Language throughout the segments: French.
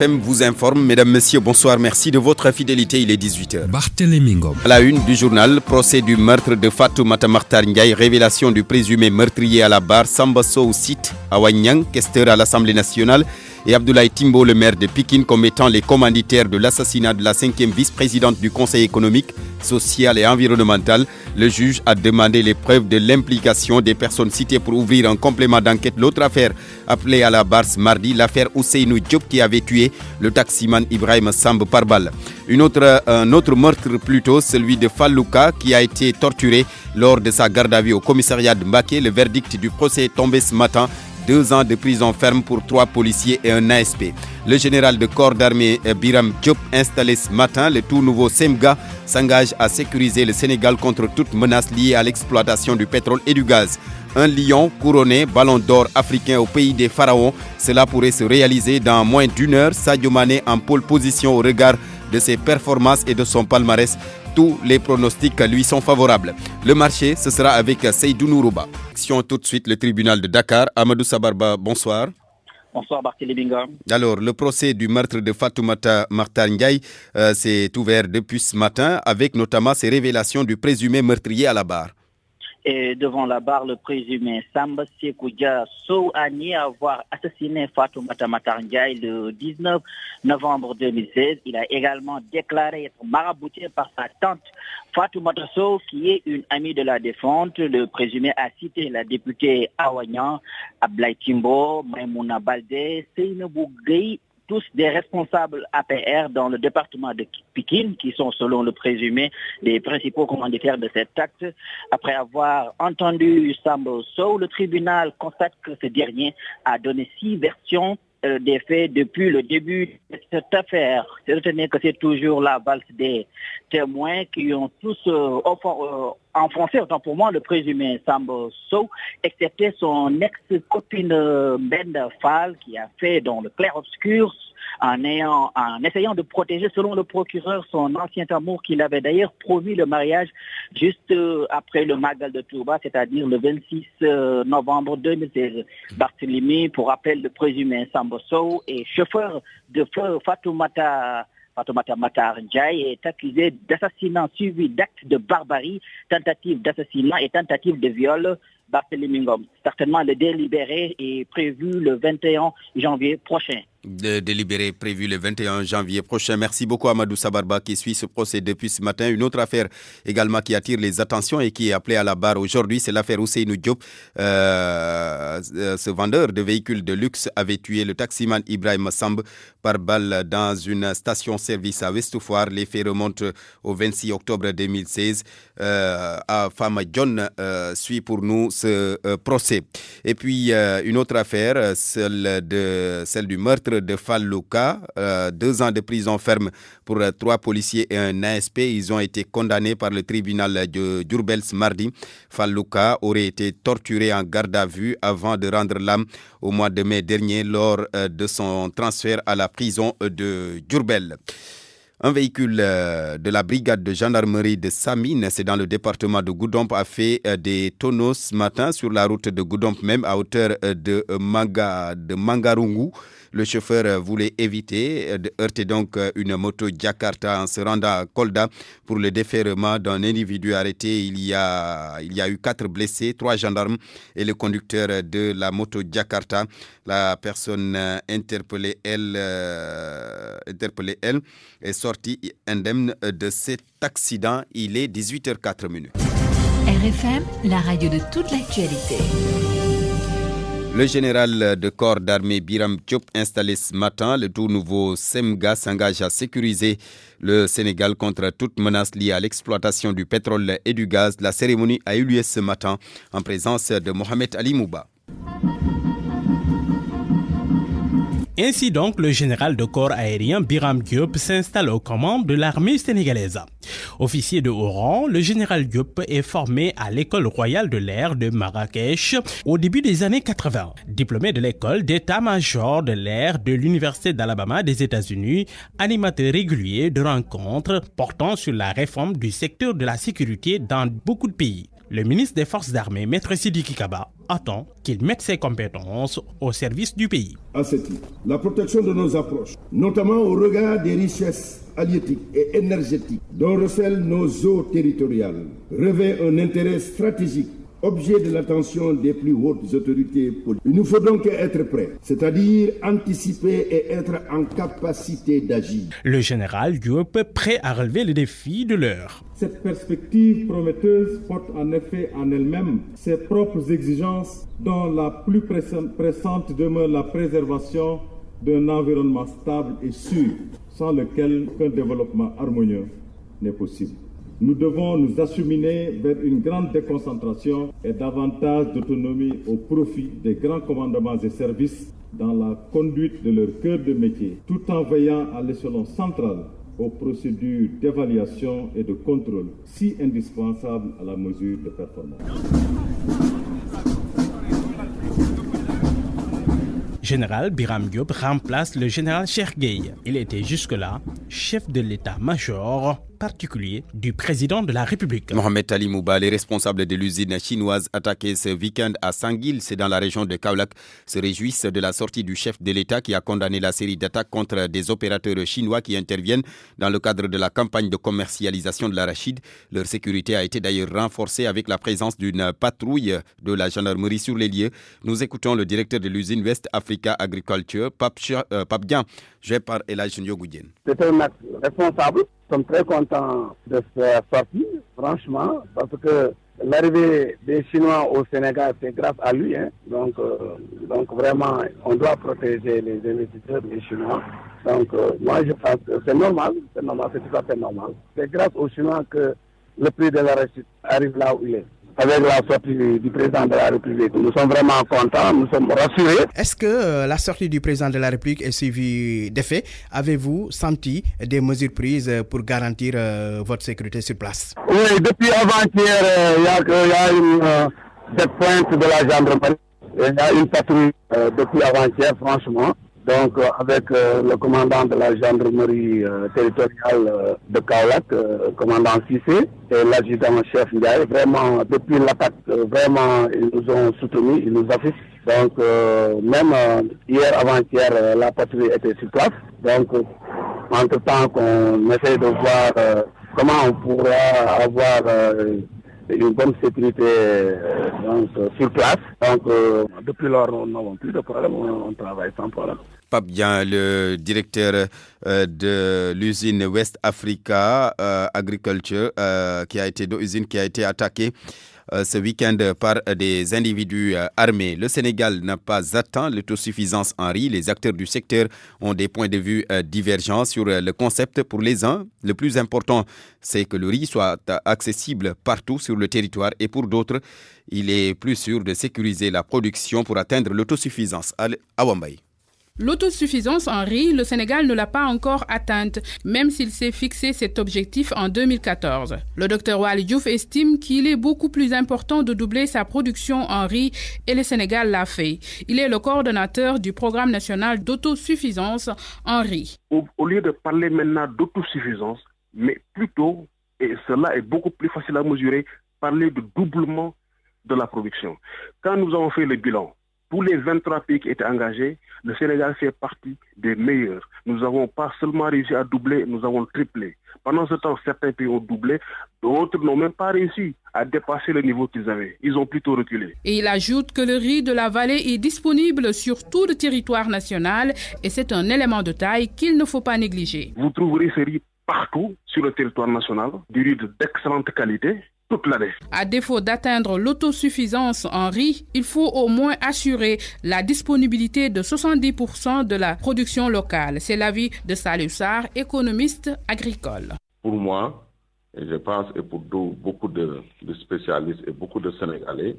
Vous informe, mesdames, messieurs, bonsoir, merci de votre fidélité, il est 18h. Barthélémy Ngom. À la une du journal, procès du meurtre de Fatoumata Makhtar Ndiaye, révélation du présumé meurtrier à la barre, Samba Sow cite Awanyang, questeur à l'Assemblée nationale, et Abdoulaye Timbo, le maire de Pikine, comme étant les commanditaires de l'assassinat de la 5e vice-présidente du Conseil économique, social et environnemental. Le juge a demandé les preuves de l'implication des personnes citées pour ouvrir un complément d'enquête. L'autre affaire appelée à la barre mardi, l'affaire Ousseynou Diop qui avait tué le taximan Ibrahim Samb par balle. Un autre meurtre plutôt, celui de Fallouka qui a été torturé lors de sa garde à vue au commissariat de Mbacké. Le verdict du procès est tombé ce matin. 2 ans de prison ferme pour 3 policiers et un ASP. Le général de corps d'armée Biram Diop, installé ce matin, le tout nouveau SEMGA, s'engage à sécuriser le Sénégal contre toute menace liée à l'exploitation du pétrole et du gaz. Un lion couronné, ballon d'or africain au pays des pharaons. Cela pourrait se réaliser dans moins d'1 heure. Sadio Mané en pole position au regard de ses performances et de son palmarès. Tous les pronostics lui sont favorables. Le marché, ce sera avec Seydou Nourouba. Tout de suite, le tribunal de Dakar. Amadou Sabarba, bonsoir. Bonsoir Barthélémy Ngom. Alors, le procès du meurtre de Fatoumata Makhtar Ndiaye s'est ouvert depuis ce matin avec notamment ces révélations du présumé meurtrier à la barre. Et devant la barre, le présumé Samba Sekoudia Sow a nié avoir assassiné Fatoumata Makhtar Ndiaye le 19 novembre 2016. Il a également déclaré être marabouté par sa tante Fatoumata Sow, qui est une amie de la défunte. Le présumé a cité la députée Awanyang, Abdoulaye Timbo, Maïmouna Baldé, Seynabou Gueye, tous des responsables APR dans le département de Pikine, qui sont, selon le présumé, les principaux commanditaires de cet acte. Après avoir entendu Samba Sow, le tribunal constate que ce dernier a donné 6 versions des faits depuis le début de cette affaire. C'est retenir que c'est toujours la valse des témoins qui ont tous enfoncé, autant pour moi, le présumé Samba Sow, excepté son ex-copine Benda Fall, qui a fait dans le clair-obscur en essayant de protéger, selon le procureur, son ancien amour qu'il avait d'ailleurs promis le mariage juste après le Magal de Touba, c'est-à-dire le 26 novembre 2016. Barthélémy, pour rappel, le présumé Samba Sow est chauffeur de feu Fatoumata Makhtar Ndiaye est accusé d'assassinat suivi d'actes de barbarie, tentative d'assassinat et tentative de viol. Barthélémy Ngom. Certainement, le délibéré est prévu le 21 janvier prochain. Le délibéré prévu le 21 janvier prochain. Merci beaucoup Amadou Sabarba qui suit ce procès depuis ce matin. Une autre affaire également qui attire les attentions et qui est appelée à la barre aujourd'hui, c'est l'affaire Ousseynou Diop. Ce vendeur de véhicules de luxe avait tué le taximan Ibrahim Samb par balle dans une station-service à Westfoire. Les faits remontent au 26 octobre 2016. Fama John suit pour nous ce procès. Et puis une autre affaire, celle du meurtre de Fallouka, 2 ans de prison ferme pour 3 policiers et un ASP. Ils ont été condamnés par le tribunal de Diourbel ce mardi. Fallouka aurait été torturé en garde à vue avant de rendre l'âme au mois de mai dernier lors de son transfert à la prison de Diourbel. Un véhicule de la brigade de gendarmerie de Samine, c'est dans le département de Goudomp, a fait des tonneaux ce matin sur la route de Goudomp même à hauteur de Mangarungu. Le chauffeur voulait éviter de heurter donc une moto Jakarta en se rendant à Kolda pour le déferrement d'un individu arrêté. Il y a eu 4 blessés, 3 gendarmes et le conducteur de la moto Jakarta. La personne interpellée, elle, est sortie indemne de cet accident. Il est 18h04. RFM, la radio de toute l'actualité. Le général de corps d'armée Biram Diop, installé ce matin, le tout nouveau SEMGA, s'engage à sécuriser le Sénégal contre toute menace liée à l'exploitation du pétrole et du gaz. La cérémonie a eu lieu ce matin en présence de Mohamed Ali Mouba. Ainsi donc, le général de corps aérien Biram Diop s'installe aux commandes de l'armée sénégalaise. Officier de haut rang, le général Diop est formé à l'école royale de l'air de Marrakech au début des années 80. Diplômé de l'école d'état-major de l'air de l'Université d'Alabama des États-Unis, animateur régulier de rencontres portant sur la réforme du secteur de la sécurité dans beaucoup de pays. Le ministre des Forces armées, Maître Sidiki Kaba, attend qu'il mette ses compétences au service du pays. À ce titre, la protection de nos approches, notamment au regard des richesses halieutiques et énergétiques dont recèlent nos eaux territoriales, revêt un intérêt stratégique, objet de l'attention des plus hautes autorités politiques. Il nous faut donc être prêts, c'est-à-dire anticiper et être en capacité d'agir. Le général Diop prêt à relever les défis de l'heure. Cette perspective prometteuse porte en effet en elle-même ses propres exigences, dont la plus pressante demeure la préservation d'un environnement stable et sûr, sans lequel qu'un développement harmonieux n'est possible. Nous devons nous acheminer vers une grande déconcentration et davantage d'autonomie au profit des grands commandements et services dans la conduite de leur cœur de métier, tout en veillant à l'échelon central aux procédures d'évaluation et de contrôle si indispensables à la mesure de performance. Général Biram Diop remplace le général Cheikh Gueye. Il était jusque-là chef de l'état-major particulier du président de la République. Mohamed Ali Mouba, les responsables de l'usine chinoise attaquée ce week-end à Sangil, c'est dans la région de Kaolack, se réjouissent de la sortie du chef de l'État qui a condamné la série d'attaques contre des opérateurs chinois qui interviennent dans le cadre de la campagne de commercialisation de l'arachide. Leur sécurité a été d'ailleurs renforcée avec la présence d'une patrouille de la gendarmerie sur les lieux. Nous écoutons le directeur de l'usine West Africa Agriculture, Pape Dian, joué par Elhadj Ndiogoudien. C'est un acte responsable. Nous sommes très contents de cette sortie, franchement, parce que l'arrivée des Chinois au Sénégal, c'est grâce à lui. Donc vraiment, on doit protéger les investisseurs, les Chinois. Donc moi, je pense que c'est normal, c'est tout à fait normal. C'est grâce aux Chinois que le prix de l'arachide arrive là où il est. Avec la sortie du président de la République, nous sommes vraiment contents, nous sommes rassurés. Est-ce que la sortie du président de la République est suivie d'effet? Avez-vous senti des mesures prises pour garantir votre sécurité sur place? Oui, depuis avant-hier, il y a cette pointe de la gendarmerie. Il y a une patrouille depuis avant-hier, franchement. Donc, avec le commandant de la gendarmerie territoriale de Kaolack, commandant Cissé, et l'adjudant-chef Ndiaye, vraiment, depuis l'attaque, vraiment, ils nous ont soutenus, ils nous assistent. Donc, même hier, avant-hier, la patrouille était sur place. Donc, entre-temps, qu'on essaie de voir comment on pourra avoir une bonne sécurité sur place. Donc, depuis lors, nous n'avons plus de problème, on travaille sans problème. Pape Dian, le directeur de l'usine West Africa Agriculture, qui a été attaquée ce week-end par des individus armés. Le Sénégal n'a pas atteint l'autosuffisance en riz. Les acteurs du secteur ont des points de vue divergents sur le concept. Pour les uns, le plus important, c'est que le riz soit accessible partout sur le territoire. Et pour d'autres, il est plus sûr de sécuriser la production pour atteindre l'autosuffisance. À Wambaye. L'autosuffisance en riz, le Sénégal ne l'a pas encore atteinte, même s'il s'est fixé cet objectif en 2014. Le Dr Waly Diouf estime qu'il est beaucoup plus important de doubler sa production en riz et le Sénégal l'a fait. Il est le coordonnateur du programme national d'autosuffisance en riz. Au lieu de parler maintenant d'autosuffisance, mais plutôt, et cela est beaucoup plus facile à mesurer, parler de doublement de la production. Quand nous avons fait le bilan, pour les 23 pays qui étaient engagés, le Sénégal fait partie des meilleurs. Nous n'avons pas seulement réussi à doubler, nous avons triplé. Pendant ce temps, certains pays ont doublé, d'autres n'ont même pas réussi à dépasser le niveau qu'ils avaient. Ils ont plutôt reculé. Et il ajoute que le riz de la vallée est disponible sur tout le territoire national et c'est un élément de taille qu'il ne faut pas négliger. Vous trouverez ce riz partout sur le territoire national, du riz d'excellente qualité, toute l'année. À défaut d'atteindre l'autosuffisance en riz, il faut au moins assurer la disponibilité de 70% de la production locale. C'est l'avis de Salif Sarr, économiste agricole. Pour moi, et je pense, et pour beaucoup de spécialistes et beaucoup de Sénégalais,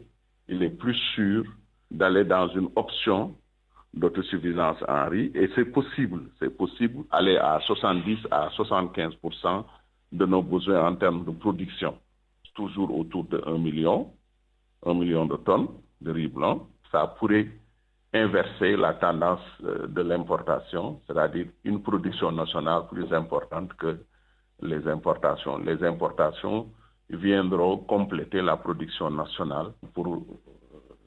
il est plus sûr d'aller dans une option d'autosuffisance en riz. Et c'est possible, aller à 70 à 75% de nos besoins en termes de production. Toujours autour de 1 million de tonnes de riz blanc. Ça pourrait inverser la tendance de l'importation, c'est-à-dire une production nationale plus importante que les importations. Les importations viendront compléter la production nationale pour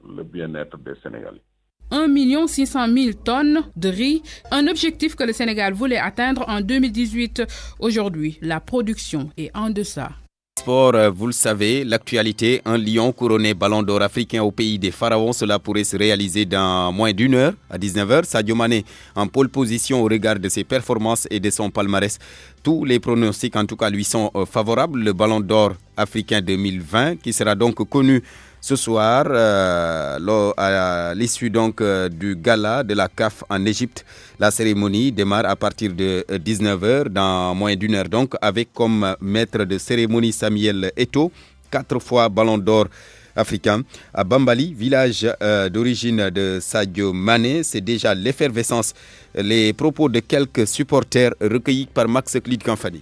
le bien-être des Sénégalais. 1 600 000 tonnes de riz, un objectif que le Sénégal voulait atteindre en 2018. Aujourd'hui, la production est en deçà. Sport, vous le savez, l'actualité, un lion couronné ballon d'or africain au pays des pharaons, cela pourrait se réaliser dans moins d'une heure, à 19h. Sadio Mané en pole position au regard de ses performances et de son palmarès. Tous les pronostics en tout cas lui sont favorables. Le ballon d'or africain 2020 qui sera donc connu ce soir à l'issue donc du gala de la CAF en Égypte. La cérémonie démarre à partir de 19h, dans moins d'une heure donc, avec comme maître de cérémonie Samuel Eto'o, 4 fois ballon d'or africain. À Bambali, village d'origine de Sadio Mané, c'est déjà l'effervescence. Les propos de quelques supporters recueillis par Max Clid Kamfani.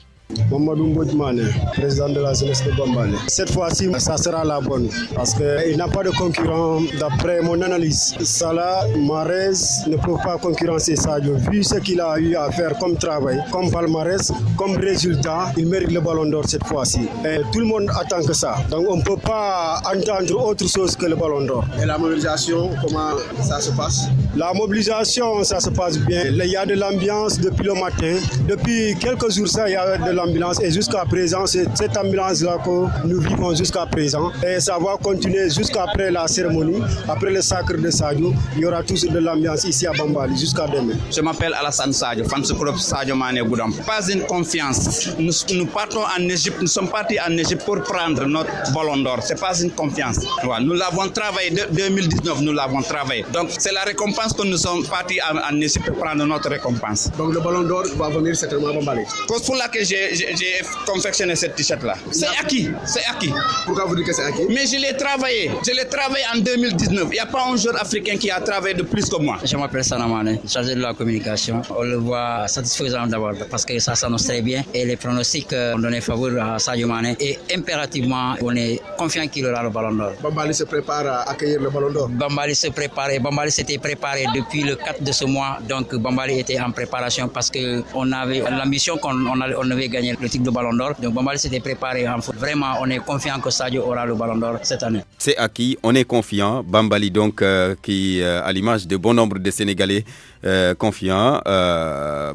Mamadou Mbodjmane, président de la jeunesse de Bambali. Cette fois-ci, ça sera la bonne parce qu'il n'a pas de concurrent d'après mon analyse. Salah, Mahrez ne peuvent pas concurrencer Sadio. Vu ce qu'il a eu à faire comme travail, comme palmarès, comme résultat, il mérite le ballon d'or cette fois-ci. Et tout le monde attend que ça. Donc on ne peut pas entendre autre chose que le ballon d'or. Et la mobilisation, comment ça se passe? La mobilisation, ça se passe bien. Il y a de l'ambiance depuis le matin. Depuis quelques jours, ça, il y a de l'ambulance et jusqu'à présent, c'est cette ambulance-là que nous vivons jusqu'à présent et ça va continuer jusqu'après la cérémonie, après le sacre de Sadio, il y aura toujours de l'ambiance ici à Bambali jusqu'à demain. Je m'appelle Alassane Sadio, fan du club Sadio Mané Goudam. Pas une confiance, nous partons en Égypte, nous sommes partis en Égypte pour prendre notre ballon d'or, c'est pas une confiance. Nous l'avons travaillé, 2019 nous l'avons travaillé, donc c'est la récompense que nous sommes partis en Égypte pour prendre notre récompense. Donc le ballon d'or va venir certainement à Bambali. Cause pour laquelle j'ai confectionné cette t-shirt-là. C'est acquis. Pourquoi vous dites que c'est acquis? Mais je l'ai travaillé en 2019. Il n'y a pas un joueur africain qui a travaillé de plus que moi. Je m'appelle Sanamane, chargé de la communication. On le voit satisfaisant d'abord parce que ça s'annonce très bien et les pronostics ont donné faveur à Sadio Mané et impérativement on est confiant qu'il aura le ballon d'or. Bambali se prépare à accueillir le ballon d'or. Bambali s'était préparé depuis le 4 de ce mois, donc Bambali était en préparation parce qu'on avait l'ambition qu'on avait gagné le titre de ballon d'or. Donc Bambali s'était préparé en foot. Vraiment, on est confiant que Sadio aura le ballon d'or cette année. C'est acquis, on est confiant. Bambali donc qui, à l'image de bon nombre de Sénégalais, confiants.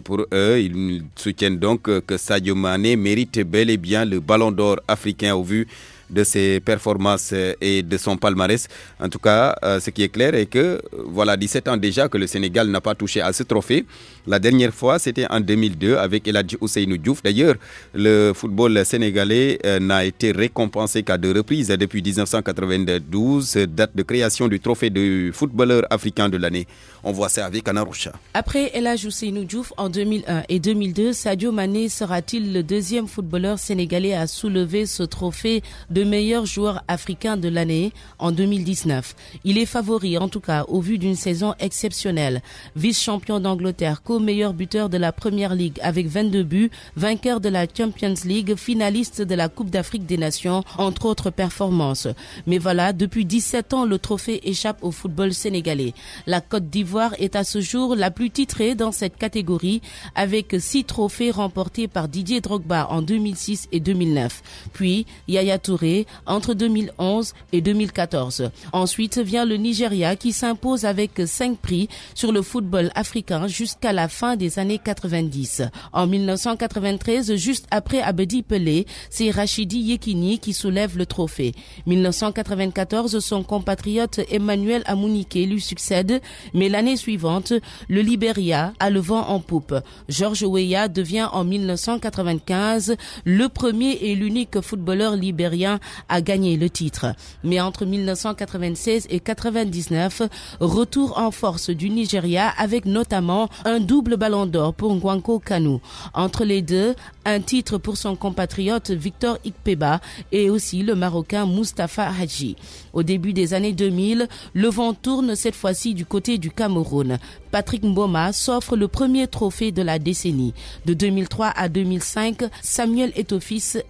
Pour eux, ils soutiennent donc que Sadio Mané mérite bel et bien le ballon d'or africain au vu de ses performances et de son palmarès. En tout cas, ce qui est clair est que voilà 17 ans déjà que le Sénégal n'a pas touché à ce trophée. La dernière fois, c'était en 2002 avec El Hadji Ousseynou Diouf. D'ailleurs, le football sénégalais n'a été récompensé qu'à 2 reprises depuis 1992, date de création du trophée de footballeur africain de l'année. On voit ça avec Anaroucha. Après El Hadji Ousseynou Diouf en 2001 et 2002, Sadio Mané sera-t-il le deuxième footballeur sénégalais à soulever ce trophée de meilleur joueur africain de l'année en 2019. Il est favori en tout cas au vu d'une saison exceptionnelle. Vice-champion d'Angleterre, co-meilleur buteur de la Première Ligue avec 22 buts, vainqueur de la Champions League, finaliste de la Coupe d'Afrique des Nations, entre autres performances. Mais voilà, depuis 17 ans, le trophée échappe au football sénégalais. La Côte d'Ivoire est à ce jour la plus titrée dans cette catégorie avec 6 trophées remportés par Didier Drogba en 2006 et 2009. Puis Yaya Touré entre 2011 et 2014. Ensuite vient le Nigeria qui s'impose avec 5 prix sur le football africain jusqu'à la fin des années 90. En 1993, juste après Abedi Pelé, c'est Rachidi Yekini qui soulève le trophée. 1994, son compatriote Emmanuel Amunike lui succède, mais l'année suivante, le Libéria a le vent en poupe. George Weah devient en 1995 le premier et l'unique footballeur libérien a gagné le titre. Mais entre 1996 et 1999, retour en force du Nigeria avec notamment un double ballon d'or pour Nwankwo Kanu. Entre les deux, un titre pour son compatriote Victor Ikpeba et aussi le Marocain Mustapha Hadji. Au début des années 2000, le vent tourne cette fois-ci du côté du Cameroun. Patrick Mboma s'offre le premier trophée de la décennie. De 2003 à 2005, Samuel Eto'o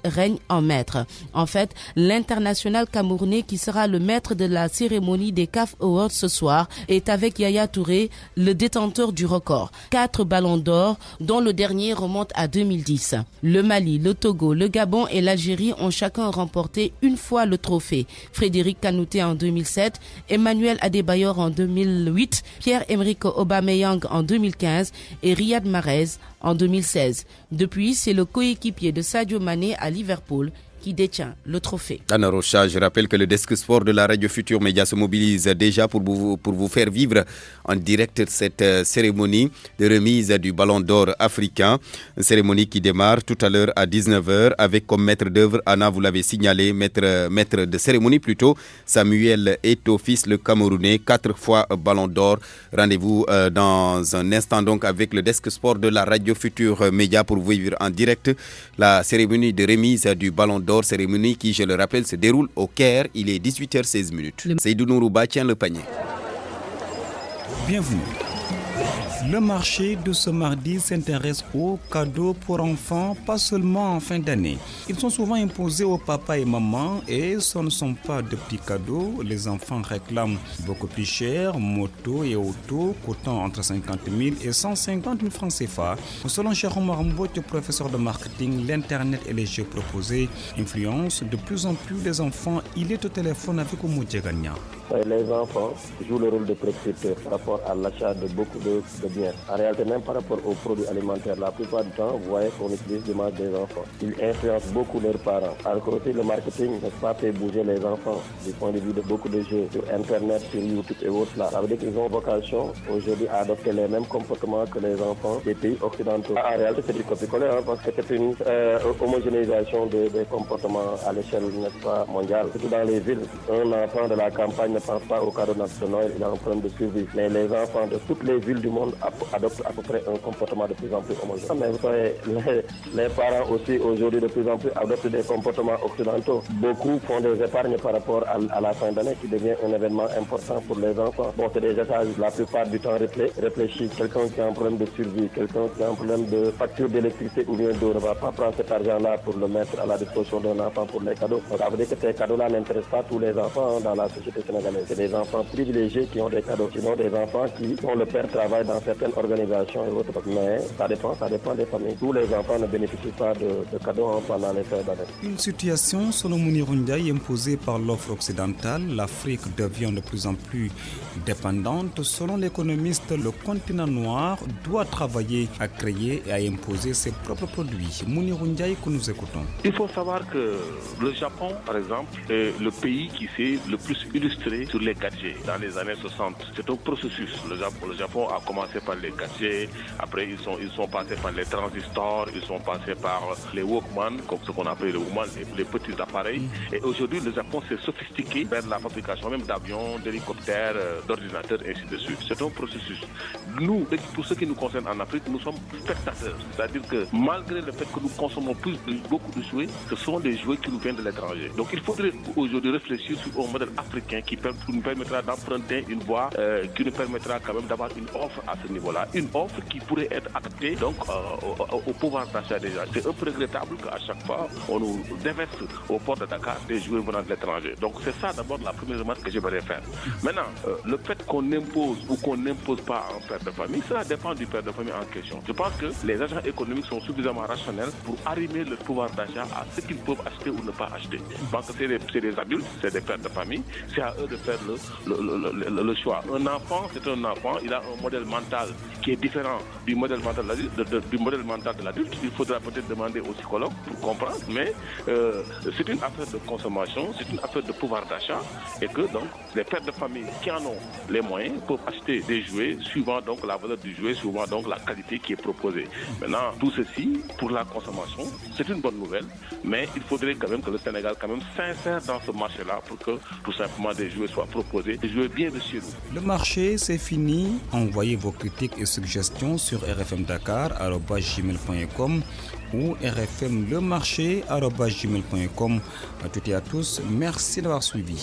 règne en maître. En fait, l'international camerounais qui sera le maître de la cérémonie des CAF Awards ce soir est avec Yaya Touré, le détenteur du record. 4 ballons d'or, dont le dernier remonte à 2010. Le Mali, le Togo, le Gabon et l'Algérie ont chacun remporté une fois le trophée. Frédéric Kanouté en 2007, Emmanuel Adebayor en 2008, Pierre-Emerick Aubameyang en 2015 et Riyad Mahrez en 2016. Depuis, c'est le coéquipier de Sadio Mané à Liverpool qui détient le trophée. Anna Rocha, je rappelle que le desk sport de la radio Futur Média se mobilise déjà pour vous faire vivre en direct cette cérémonie de remise du Ballon d'Or africain. Une cérémonie qui démarre tout à l'heure à 19h avec comme maître d'œuvre, Anna, vous l'avez signalé, maître de cérémonie plutôt, Samuel Eto'o-Fils, le Camerounais, 4 fois Ballon d'Or. Rendez-vous dans un instant donc avec le desk sport de la radio Futur Média pour vous vivre en direct la cérémonie de remise du Ballon d'Or. Cérémonie qui, je le rappelle, se déroule au Caire. Il est 18h16. Seydou Nourouba tient le panier. Bienvenue. Le marché de ce mardi s'intéresse aux cadeaux pour enfants, pas seulement en fin d'année. Ils sont souvent imposés aux papas et mamans et ce ne sont pas de petits cadeaux. Les enfants réclament beaucoup plus cher, moto et auto, coûtant entre 50 000 et 150 000 francs CFA. Selon Jérôme Marmbotte, professeur de marketing, l'Internet et les jeux proposés influencent de plus en plus les enfants. Il est au téléphone avec Oumoudia Gagna. Les enfants jouent le rôle de précurseur par rapport à l'achat de beaucoup de biens. En réalité, même par rapport aux produits alimentaires, la plupart du temps, vous voyez qu'on utilise l'image des enfants. Ils influencent beaucoup leurs parents. À côté, le marketing ne pas fait bouger les enfants du point de vue de beaucoup de jeux sur Internet, sur YouTube et autres. Là. Ça veut dire qu'ils ont vocation aujourd'hui à adopter les mêmes comportements que les enfants des pays occidentaux. En réalité, c'est du copier-coller parce que c'est une homogénéisation des comportements à l'échelle, n'est-ce pas, mondiale. Surtout dans les villes, un enfant de la campagne ne pense pas au cadeau national, il a un problème de survie. Mais les enfants de toutes les villes du monde adoptent à peu près un comportement de plus en plus homogène. Mais vous savez, les parents aussi aujourd'hui de plus en plus adoptent des comportements occidentaux. Beaucoup font des épargnes par rapport à la fin d'année qui devient un événement important pour les enfants. Bon, c'est des étages la plupart du temps réfléchis. Quelqu'un qui a un problème de survie, quelqu'un qui a un problème de facture d'électricité ou bien d'eau ne va pas prendre cet argent-là pour le mettre à la disposition d'un enfant pour les cadeaux. Donc ça veut dire que ces cadeaux-là n'intéressent pas tous les enfants dans la société sénégalaise. C'est des enfants privilégiés qui ont des cadeaux. Sinon, des enfants dont le père travaille dans certaines organisations et autres. Mais ça dépend des familles. Tous les enfants ne bénéficient pas de cadeaux pendant les fêtes d'année. Une situation, selon Mounirou Ndiaye, imposée par l'offre occidentale. L'Afrique devient de plus en plus dépendante. Selon l'économiste, le continent noir doit travailler à créer et à imposer ses propres produits. Mounirou Ndiaye, que nous écoutons. Il faut savoir que le Japon, par exemple, est le pays qui s'est le plus illustré sur les gadgets dans les années 60. C'est un processus. Le Japon a commencé par les gadgets, après ils sont passés par les transistors, ils sont passés par les Walkman, comme ce qu'on appelle les Walkman, les petits appareils. Et aujourd'hui, le Japon s'est sophistiqué vers la fabrication même d'avions, d'hélicoptères, d'ordinateurs, et ainsi de suite. C'est un processus. Nous, pour ce qui nous concerne en Afrique, nous sommes spectateurs. C'est-à-dire que malgré le fait que nous consommons beaucoup de jouets, ce sont des jouets qui nous viennent de l'étranger. Donc il faudrait aujourd'hui réfléchir sur un modèle africain qui nous permettra d'emprunter une voie qui nous permettra quand même d'avoir une offre à ce niveau-là, une offre qui pourrait être adaptée donc au pouvoir d'achat des gens. C'est un peu regrettable qu'à chaque fois on nous déverse au port de Dakar des jouets venant de l'étranger. Donc c'est ça d'abord la première remarque que j'aimerais faire. Maintenant, le fait qu'on impose ou qu'on n'impose pas un père de famille, cela dépend du père de famille en question. Je pense que les agents économiques sont suffisamment rationnels pour arrimer le pouvoir d'achat à ce qu'ils peuvent acheter ou ne pas acheter. Je pense que c'est des adultes, c'est des pères de famille, c'est à eux de faire le choix. Un enfant, c'est un enfant, il a un modèle mental qui est différent du modèle mental de l'adulte. Il faudra peut-être demander au psychologue pour comprendre, mais c'est une affaire de consommation, c'est une affaire de pouvoir d'achat et que donc les pères de famille qui en ont les moyens peuvent acheter des jouets suivant donc la valeur du jouet, suivant donc la qualité qui est proposée. Maintenant, tout ceci pour la consommation, c'est une bonne nouvelle, mais il faudrait quand même que le Sénégal quand même s'insère dans ce marché-là pour que tout simplement des jouets soient proposés, des jouets bien de chez nous. Le marché, c'est fini. Envoyez vos critiques et suggestions sur rfmdakar@gmail.com ou rfmlemarché@gmail.com. À toutes et à tous, merci d'avoir suivi.